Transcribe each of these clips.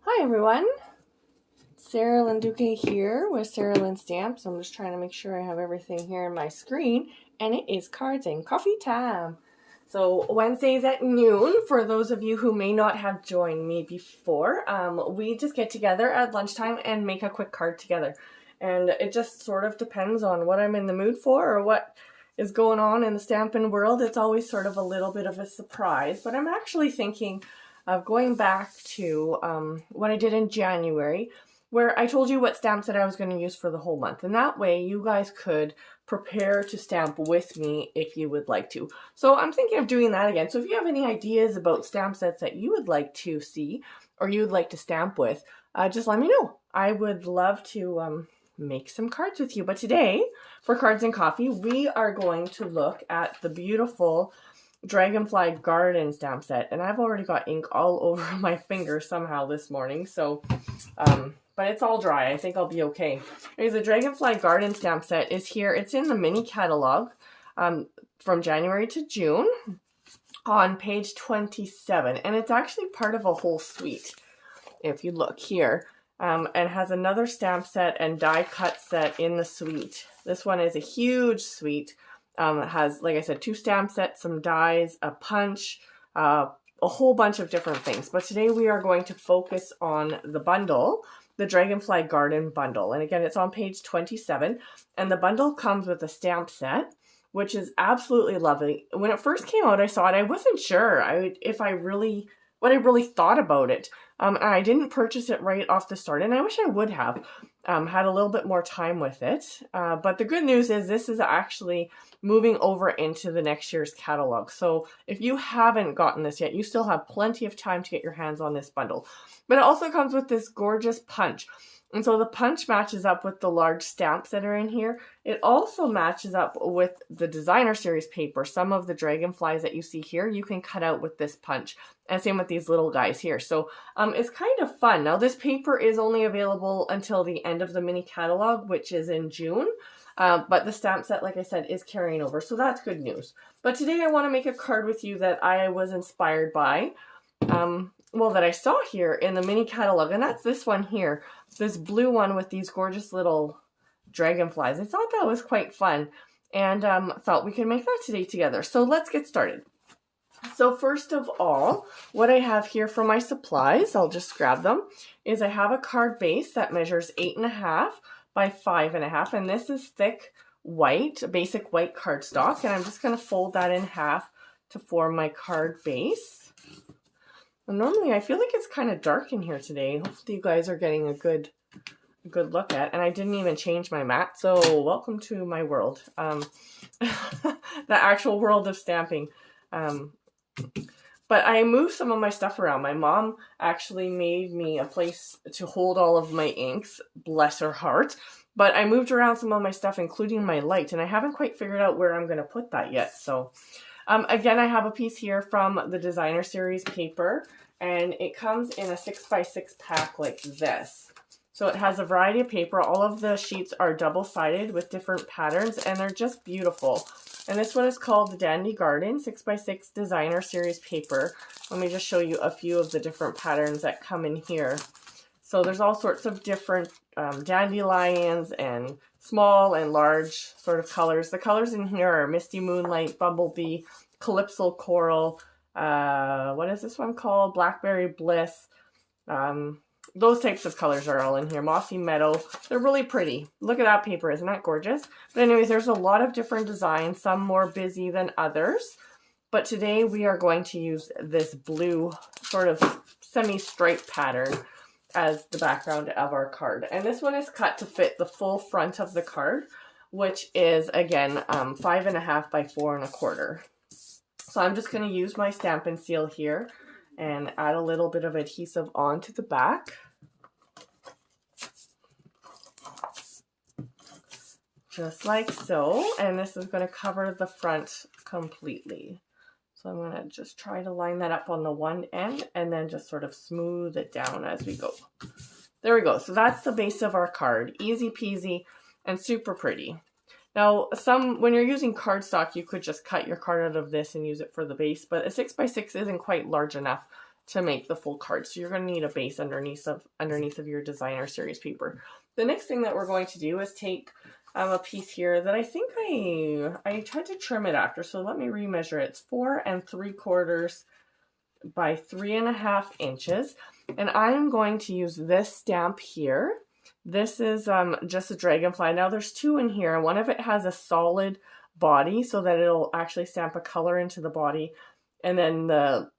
Hi everyone, Sarah Lynn Duque here with Sarah Lynn Stamps. I'm just trying to make sure I have everything here on my screen, and it is cards and coffee time. So Wednesdays at noon, for those of you who may not have joined me before, we just get together at lunchtime and make a quick card together. And it just sort of depends on what I'm in the mood for or what is going on in the Stampin' world. It's always sort of a little bit of a surprise, but I'm actually thinking of going back to what I did in January, where I told you what stamps that I was going to use for the whole month. And that way you guys could prepare to stamp with me if you would like to. So I'm thinking of doing that again. So if you have any ideas about stamp sets that you would like to see or you would like to stamp with, just let me know. I would love to make some cards with you. But today, for Cards and Coffee, we are going to look at the beautiful Dragonfly garden stamp set, and I've already got ink all over my finger somehow this morning, so but it's all dry. I think I'll be okay. Anyways, the Dragonfly garden stamp set is here. It's in the mini catalog from January to June on page 27, and it's actually part of a whole suite if you look here, and has another stamp set and die cut set in the suite. This one is a huge suite. It has, like I said, 2 stamp sets, some dies, a punch, a whole bunch of different things. But today we are going to focus on the bundle, the Dragonfly Garden bundle. And again, it's on page 27. And the bundle comes with a stamp set, which is absolutely lovely. When it first came out, I saw it. I wasn't sure what I really thought about it. And I didn't purchase it right off the start, and I wish I would have had a little bit more time with it. But the good news is this is actually moving over into the next year's catalog. So if you haven't gotten this yet, you still have plenty of time to get your hands on this bundle. But it also comes with this gorgeous punch. And so the punch matches up with the large stamps that are in here. It also matches up with the designer series paper. Some of the dragonflies that you see here, you can cut out with this punch. And same with these little guys here. So it's kind of fun. Now this paper is only available until the end of the mini catalog, which is in June. But the stamp set, like I said, is carrying over. So that's good news. But today I want to make a card with you that I was inspired by. That I saw here in the mini catalog, and that's this one here, this blue one with these gorgeous little dragonflies. I thought that was quite fun, and thought we could make that today together. So let's get started. So first of all, what I have here for my supplies, I'll just grab them, is I have a card base that measures 8.5 by 5.5, and this is thick white, basic white cardstock, and I'm just going to fold that in half to form my card base. Normally, I feel like it's kind of dark in here today. Hopefully you guys are getting a good look at. And I didn't even change my mat, so welcome to my world. The actual world of stamping. But I moved some of my stuff around. My mom actually made me a place to hold all of my inks, bless her heart. But I moved around some of my stuff, including my light, and I haven't quite figured out where I'm going to put that yet. So again, I have a piece here from the designer series paper, and it comes in a 6x6 pack like this. So it has a variety of paper. All of the sheets are double-sided with different patterns, and they're just beautiful. And this one is called the Dandy Garden 6x6 designer series paper. Let me just show you a few of the different patterns that come in here. So there's all sorts of different dandelions and small and large sort of colors. The colors in here are Misty Moonlight, Bumblebee, Calypso Coral, what is this one called? Blackberry Bliss. Those types of colors are all in here. Mossy Meadow. They're really pretty. Look at that paper. Isn't that gorgeous? But anyways, there's a lot of different designs, some more busy than others. But today we are going to use this blue sort of semi-stripe pattern as the background of our card. And this one is cut to fit the full front of the card, which is, again, 5.5 by 4.25. So I'm just going to use my Stampin' Seal here and add a little bit of adhesive onto the back. Just like so. And this is going to cover the front completely. So I'm going to just try to line that up on the one end and then just sort of smooth it down as we go. There we go. So that's the base of our card. Easy peasy and super pretty. Now, when you're using cardstock, you could just cut your card out of this and use it for the base, but a 6x6 isn't quite large enough to make the full card. So you're going to need a base underneath of your designer series paper. The next thing that we're going to do is take a piece here that I think I tried to trim it after. So let me remeasure it. It's 4 3/4 by 3.5 inches. And I'm going to use this stamp here. This is just a Dragonfly. Now there's 2 in here, and one of it has a solid body so that it'll actually stamp a color into the body. And then the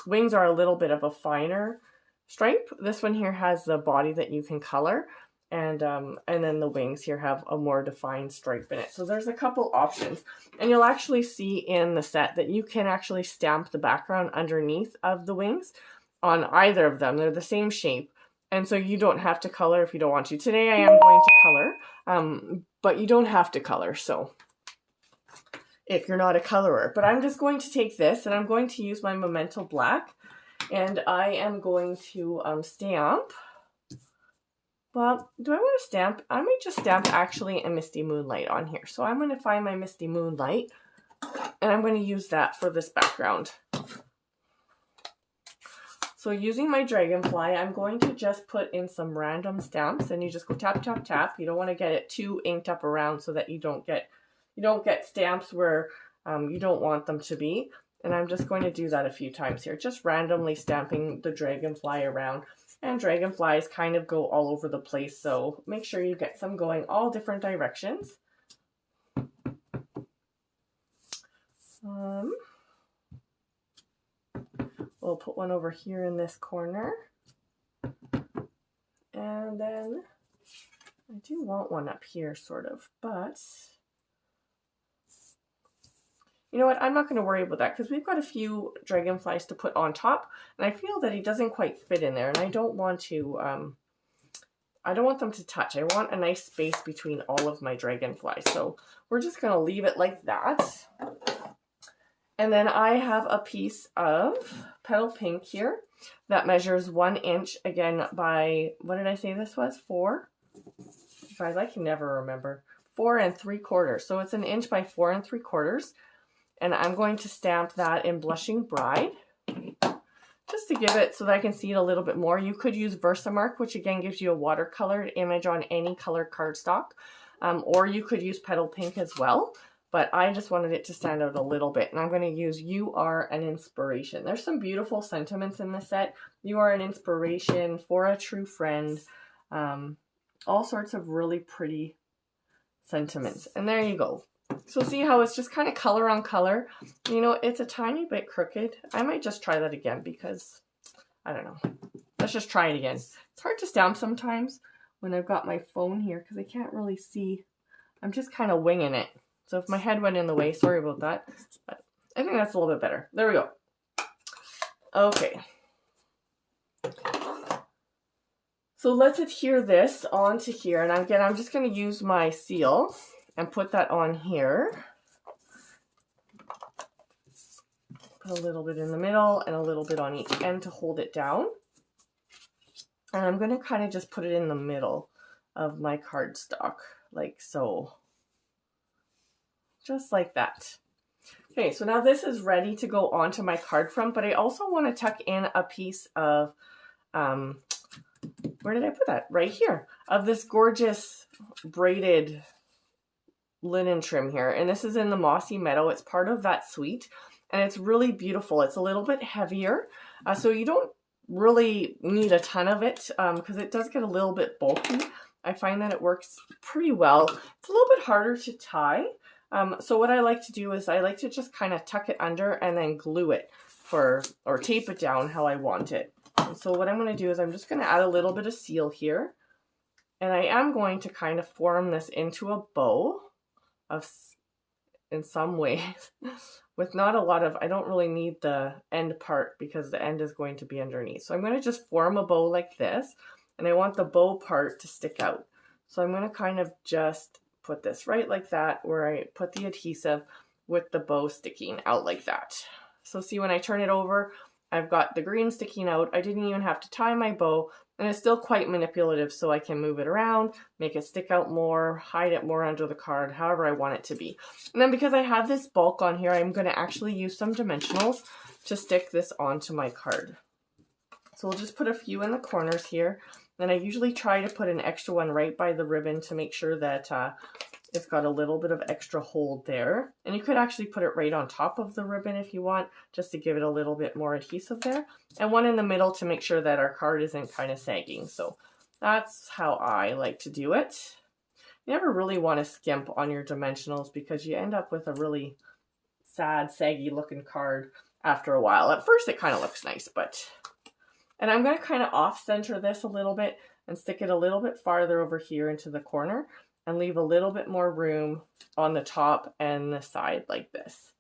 wings are a little bit of a finer stripe. This one here has the body that you can color, and then the wings here have a more defined stripe in it. So there's a couple options, and you'll actually see in the set that you can actually stamp the background underneath of the wings on either of them. They're the same shape, and so you don't have to color if you don't want to. Today I am going to color, but you don't have to color, so if you're not a colorer. But I'm just going to take this, and I'm going to use my Memento Black, and I am going to stamp. Well, do I want to stamp? I might just stamp actually a Misty Moonlight on here. So I'm going to find my Misty Moonlight, and I'm going to use that for this background. So using my Dragonfly, I'm going to just put in some random stamps, and you just go tap, tap, tap. You don't want to get it too inked up around so that you don't get stamps where you don't want them to be. And I'm just going to do that a few times here, just randomly stamping the Dragonfly around. And Dragonflies kind of go all over the place, so make sure you get some going all different directions. We'll put one over here in this corner. And then I do want one up here sort of, but you know what? I'm not going to worry about that because we've got a few Dragonflies to put on top, and I feel that he doesn't quite fit in there, and I don't want to, I don't want them to touch. I want a nice space between all of my Dragonflies, so we're just going to leave it like that. And then I have a piece of Petal Pink here that measures 1 inch, again, by, what did I say this was? 4? Guys, I can never remember. 4 3/4. So it's 1 inch by 4 3/4. And I'm going to stamp that in Blushing Bride, just to give it so that I can see it a little bit more. You could use Versamark, which again gives you a watercolored image on any color cardstock, or you could use Petal Pink as well. But I just wanted it to stand out a little bit, and I'm going to use You Are an Inspiration. There's some beautiful sentiments in this set. You are an inspiration for a true friend. All sorts of really pretty sentiments. And there you go. So see how it's just kind of color on color. You know, it's a tiny bit crooked. I might just try that again because, I don't know. Let's just try it again. It's hard to stamp sometimes when I've got my phone here because I can't really see. I'm just kind of winging it. So if my head went in the way, sorry about that. But I think that's a little bit better. There we go. Okay. So let's adhere this onto here. And again, I'm just going to use my seal and put that on here. Put a little bit in the middle and a little bit on each end to hold it down. And I'm going to kind of just put it in the middle of my cardstock, like so. Just like that. Okay, so now this is ready to go onto my card front, but I also want to tuck in a piece of, where did I put that? Right here, of this gorgeous braided linen trim here. And this is in the Mossy Meadow. It's part of that suite, and it's really beautiful. It's a little bit heavier, so you don't really need a ton of it because it does get a little bit bulky. I find that it works pretty well. It's a little bit harder to tie. So what I like to do is I like to just kind of tuck it under and then glue it or tape it down how I want it. And so what I'm going to do is I'm just going to add a little bit of seal here. And I am going to kind of form this into a bow in some ways with not a lot of, I don't really need the end part because the end is going to be underneath. So I'm going to just form a bow like this, and I want the bow part to stick out. So I'm going to kind of just put this right like that, where I put the adhesive with the bow sticking out like that. So see, when I turn it over, I've got the green sticking out. I didn't even have to tie my bow, and it's still quite manipulative, so I can move it around, make it stick out more, hide it more under the card, however I want it to be. And then because I have this bulk on here, I'm going to actually use some dimensionals to stick this onto my card. So we'll just put a few in the corners here. And I usually try to put an extra one right by the ribbon to make sure that it's got a little bit of extra hold there. And you could actually put it right on top of the ribbon if you want, just to give it a little bit more adhesive there. And one in the middle to make sure that our card isn't kind of sagging. So that's how I like to do it. You never really want to skimp on your dimensionals because you end up with a really sad, saggy looking card after a while. At first it kind of looks nice, but... And I'm going to kind of off-center this a little bit and stick it a little bit farther over here into the corner and leave a little bit more room on the top and the side like this.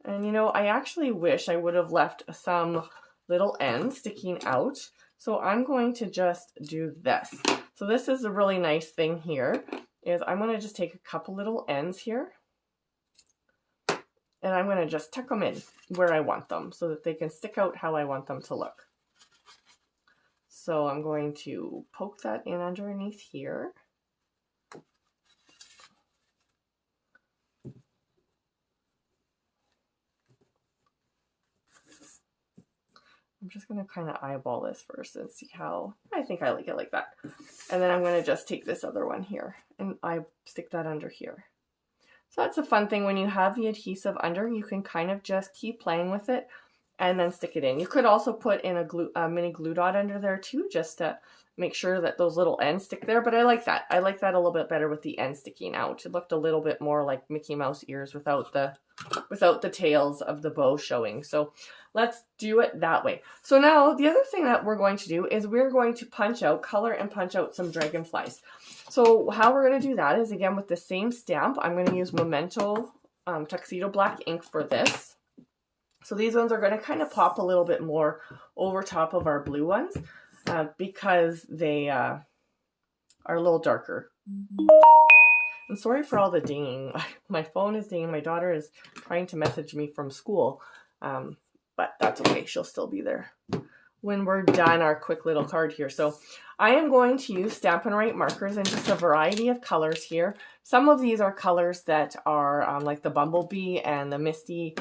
And you know, I actually wish I would have left some little ends sticking out. So I'm going to just do this. So this is a really nice thing here, is I'm going to just take a couple little ends here. And I'm going to just tuck them in where I want them so that they can stick out how I want them to look. So I'm going to poke that in underneath here. I'm just going to kind of eyeball this first and see how, I think I like it like that. And then I'm going to just take this other one here and I stick that under here. So that's a fun thing when you have the adhesive under, you can kind of just keep playing with it and then stick it in. You could also put in a mini glue dot under there too, just to make sure that those little ends stick there. But I like that. I like that a little bit better with the end sticking out. It looked a little bit more like Mickey Mouse ears without the tails of the bow showing. So let's do it that way. So now the other thing that we're going to do is we're going to color and punch out some dragonflies. So how we're going to do that is, again, with the same stamp, I'm going to use Memento Tuxedo Black ink for this. So these ones are going to kind of pop a little bit more over top of our blue ones because they are a little darker. I'm sorry for all the dinging. My phone is dinging. My daughter is trying to message me from school, but that's okay. She'll still be there when we're done our quick little card here. So I am going to use Stampin' Write markers in just a variety of colors here. Some of these are colors that are like the Bumblebee and the Misty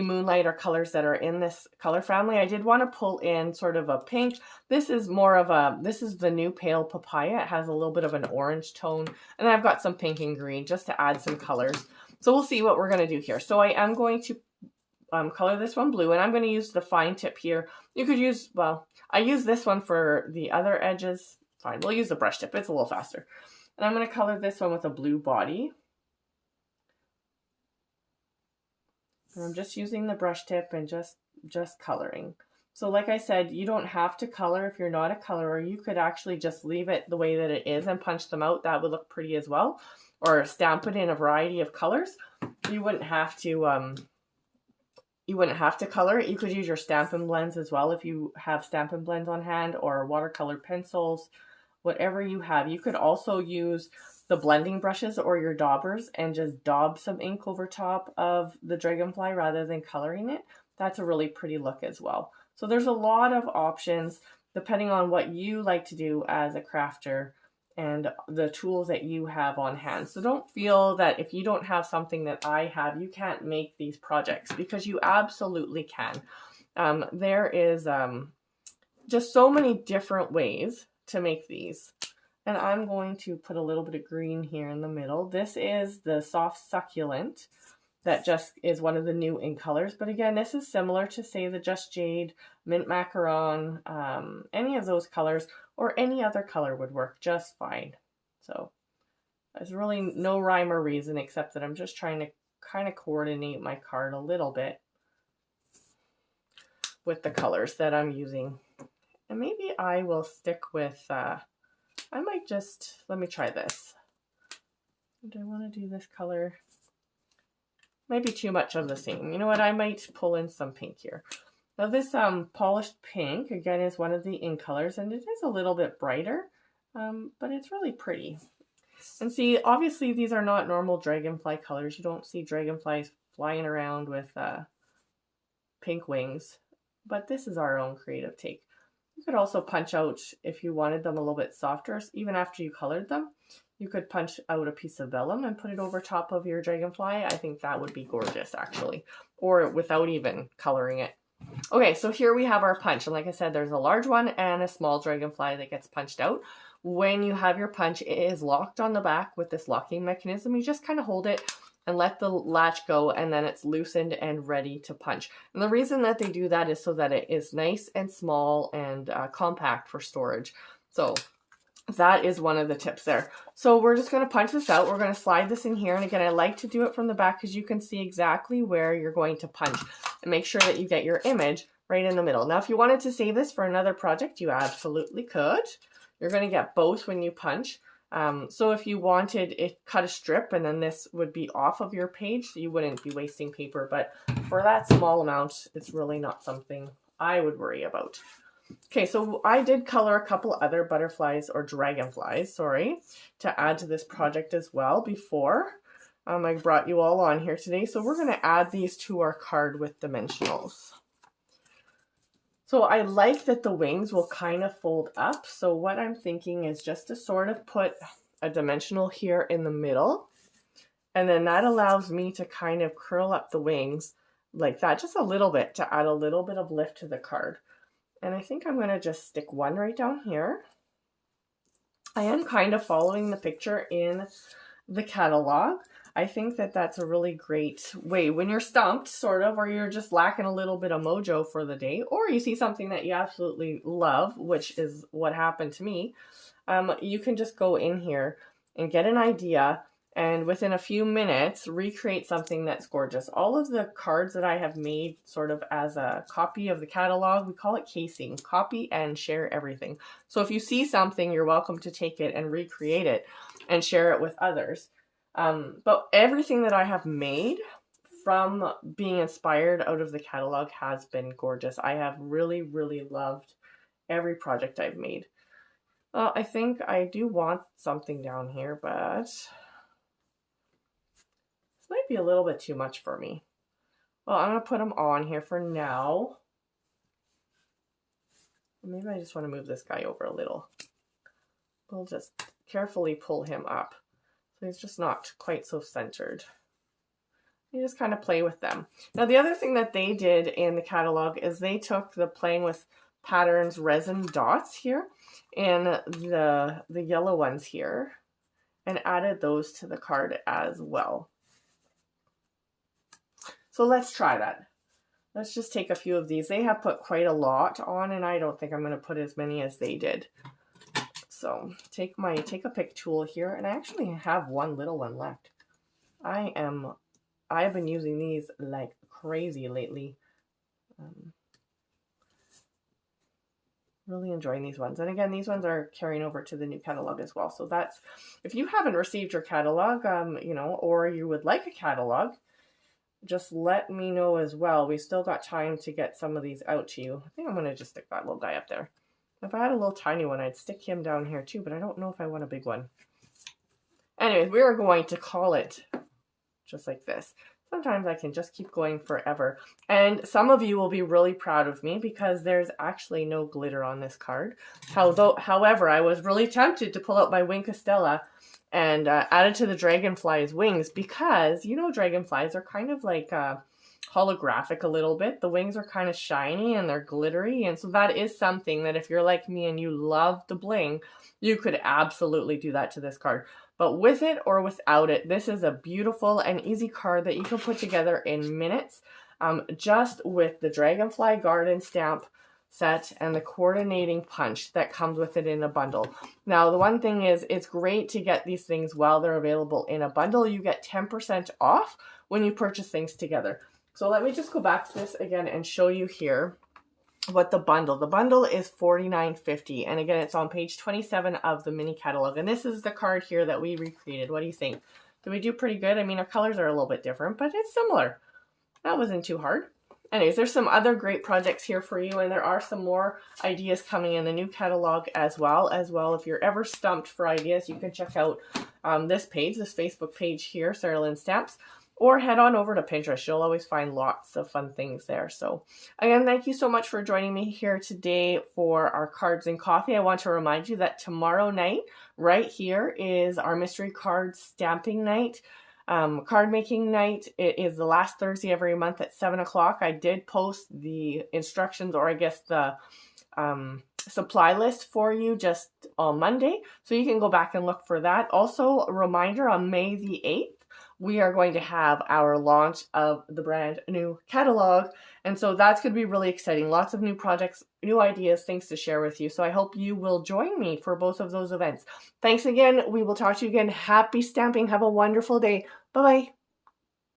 Moonlight are colors that are in this color family. I did want to pull in sort of a pink. This is the new Pale Papaya. It has a little bit of an orange tone. And I've got some pink and green just to add some colors. So we'll see what we're going to do here. So I am going to color this one blue, and I'm going to use the fine tip here. You could use, well, I use this one for the other edges. Fine, we'll use the brush tip. It's a little faster. And I'm going to color this one with a blue body. And I'm just using the brush tip and just coloring. So like I said, you don't have to color if you're not a colorer. You could actually just leave it the way that it is and punch them out. That would look pretty as well. Or stamp it in a variety of colors. You wouldn't have to color it. You could use your Stampin' blends as well if you have Stampin' blends on hand, or watercolor pencils, whatever you have. You could also use the blending brushes or your daubers and just daub some ink over top of the dragonfly rather than coloring it. That's a really pretty look as well. So there's a lot of options depending on what you like to do as a crafter and the tools that you have on hand. So don't feel that if you don't have something that I have, you can't make these projects, because you absolutely can. There is just so many different ways to make these. And I'm going to put a little bit of green here in the middle. This is the Soft Succulent. That just is one of the new ink colors. But again, this is similar to, say, the Just Jade, Mint Macaron, any of those colors, or any other color would work just fine. So there's really no rhyme or reason except that I'm just trying to kind of coordinate my card a little bit with the colors that I'm using. And maybe I will stick with, I might just, let me try this. Do I want to do this color? Maybe too much of the same. You know what? I might pull in some pink here. Now this polished pink, again, is one of the ink colors, and it is a little bit brighter, but it's really pretty. And see, obviously these are not normal dragonfly colors. You don't see dragonflies flying around with pink wings, but this is our own creative take. You could also punch out, if you wanted them a little bit softer, even after you colored them, you could punch out a piece of vellum and put it over top of your dragonfly. I think that would be gorgeous, actually, or without even coloring it. Okay, so here we have our punch. And like I said, there's a large one and a small dragonfly that gets punched out. When you have your punch, it is locked on the back with this locking mechanism. You just kind of hold it and let the latch go, and then it's loosened and ready to punch. And the reason that they do that is so that it is nice and small and compact for storage. So that is one of the tips there. So we're just going to punch this out. We're going to slide this in here. And again, I like to do it from the back because you can see exactly where you're going to punch, and make sure that you get your image right in the middle. Now, if you wanted to save this for another project, you absolutely could. You're going to get both when you punch. So if you wanted it, cut a strip, and then this would be off of your page, so you wouldn't be wasting paper. But for that small amount, it's really not something I would worry about. Okay, so I did color a couple other butterflies, or dragonflies, sorry, to add to this project as well before I brought you all on here today. So we're going to add these to our card with dimensionals. So I like that the wings will kind of fold up. So what I'm thinking is just to sort of put a dimensional here in the middle. And then that allows me to kind of curl up the wings like that, just a little bit, to add a little bit of lift to the card. And I think I'm going to just stick one right down here. I am kind of following the picture in the catalog. I think that that's a really great way when you're stumped, sort of, or you're just lacking a little bit of mojo for the day, or you see something that you absolutely love, which is what happened to me. You can just go in here and get an idea, and within a few minutes, recreate something that's gorgeous. All of the cards that I have made sort of as a copy of the catalog, we call it casing, copy and share everything. So if you see something, you're welcome to take it and recreate it and share it with others. But everything that I have made from being inspired out of the catalog has been gorgeous. I have really, really loved every project I've made. I think I do want something down here, but this might be a little bit too much for me. Well, I'm going to put them on here for now. Maybe I just want to move this guy over a little. We'll just carefully pull him up. So he's just not quite so centered. You just kind of play with them. Now, the other thing that they did in the catalog is they took the Playing with Patterns resin dots here and the yellow ones here and added those to the card as well. So let's try that. Let's just take a few of these. They have put quite a lot on, and I don't think I'm going to put as many as they did. So take a pick tool here, and I actually have one little one left. I've been using these like crazy lately. Really enjoying these ones. And again, these ones are carrying over to the new catalog as well. So that's, if you haven't received your catalog, you know, or you would like a catalog, just let me know as well. We still got time to get some of these out to you. I think I'm going to just stick that little guy up there. If I had a little tiny one, I'd stick him down here too, but I don't know if I want a big one. Anyways, we are going to call it just like this. Sometimes I can just keep going forever. And some of you will be really proud of me because there's actually no glitter on this card. However, I was really tempted to pull out my Wing Castella and add it to the dragonfly's wings because, you know, dragonflies are kind of like holographic a little bit. The wings are kind of shiny and they're glittery, and so that is something that if you're like me and you love the bling, you could absolutely do that to this card. But with it or without it, this is a beautiful and easy card that you can put together in minutes, just with the Dragonfly Garden stamp set and the coordinating punch that comes with it in a bundle. Now, the one thing is, it's great to get these things while they're available in a bundle. You get 10% off when you purchase things together. So let me just go back to this again and show you here what the bundle is $49.50, and again, it's on page 27 of the mini catalog, and this is the card here that we recreated. What do you think? Did we do pretty good? I mean, our colors are a little bit different, but it's similar. That wasn't too hard. Anyways, there's some other great projects here for you, and there are some more ideas coming in the new catalog as well. If you're ever stumped for ideas, you can check out this page, this Facebook page here, Sarah Lynn Stamps. or head on over to Pinterest. You'll always find lots of fun things there. So again, thank you so much for joining me here today for our Cards and Coffee. I want to remind you that tomorrow night, right here, is our mystery card stamping night. Card making night. It is the last Thursday every month at 7 o'clock. I did post the instructions, or I guess the supply list for you just on Monday, so you can go back and look for that. Also, a reminder, on May the 8th, we are going to have our launch of the brand new catalog, and so that's going to be really exciting. Lots of new projects, new ideas, things to share with you. So I hope you will join me for both of those events. Thanks again. We will talk to you again. Happy stamping. Have a wonderful day. Bye-bye.